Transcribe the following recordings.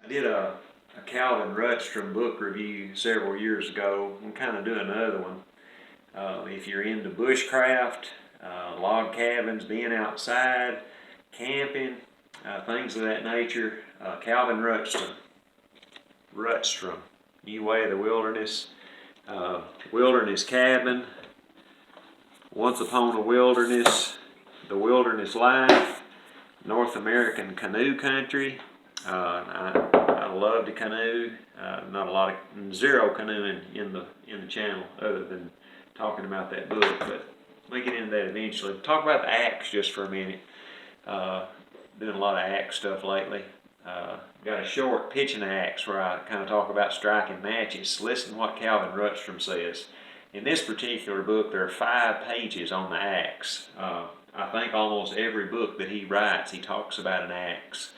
I did a Calvin Rutstrum book review several years ago. I'm kind of doing another one. If you're into bushcraft, log cabins, being outside, camping, things of that nature, Calvin Rutstrum, New Way of the Wilderness, Wilderness Cabin, Once Upon a Wilderness, The Wilderness Life, North American Canoe Country. I love to canoe. Not a lot of zero canoeing in the channel, other than talking about that book. But we get into that eventually. Talk about the axe just for a minute. Doing a lot of axe stuff lately. Got a short pitching axe where I kind of talk about striking matches. Listen to what Calvin Rutstrum says. In this particular book, there are 5 pages on the axe. I think almost every book that he writes, he talks about an axe.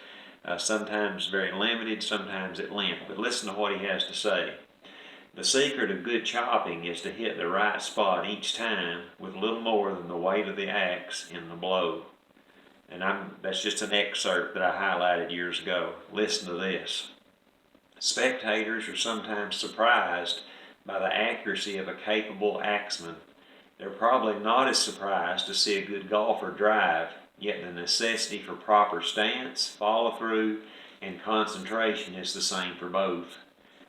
Sometimes very limited, sometimes at length. But listen to what he has to say. The secret of good chopping is to hit the right spot each time with little more than the weight of the axe in the blow. And that's just an excerpt that I highlighted years ago. Listen to this. Spectators are sometimes surprised by the accuracy of a capable axeman. They're probably not as surprised to see a good golfer drive, yet the necessity for proper stance, follow-through, and concentration is the same for both.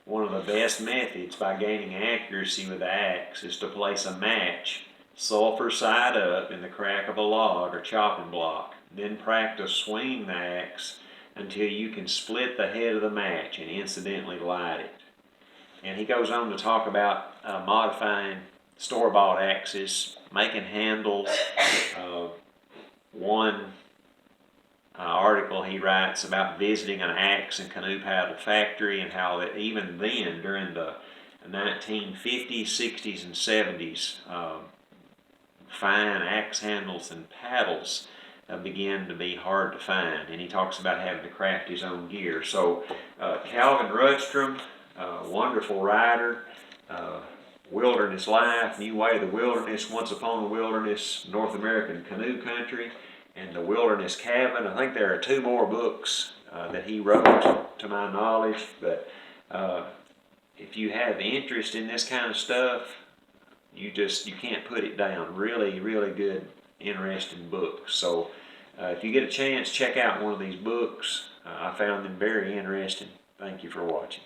One of the best methods by gaining accuracy with the axe is to place a match, sulfur side up, in the crack of a log or chopping block. Then practice swinging the axe until you can split the head of the match and incidentally light it. And he goes on to talk about modifying store-bought axes, making handles. One article he writes about visiting an axe and canoe paddle factory, and how that even then, during the 1950s, 60s, and 70s, fine axe handles and paddles began to be hard to find. And he talks about having to craft his own gear. So Calvin Rutstrum, wonderful writer. Wilderness Life, New Way of the Wilderness, Once Upon a Wilderness, North American Canoe Country, and The Wilderness Cabin. I think there are 2 more books that he wrote, to my knowledge. But if you have interest in this kind of stuff, you can't put it down. Really, really good, interesting books. So if you get a chance, check out one of these books. I found them very interesting. Thank you for watching.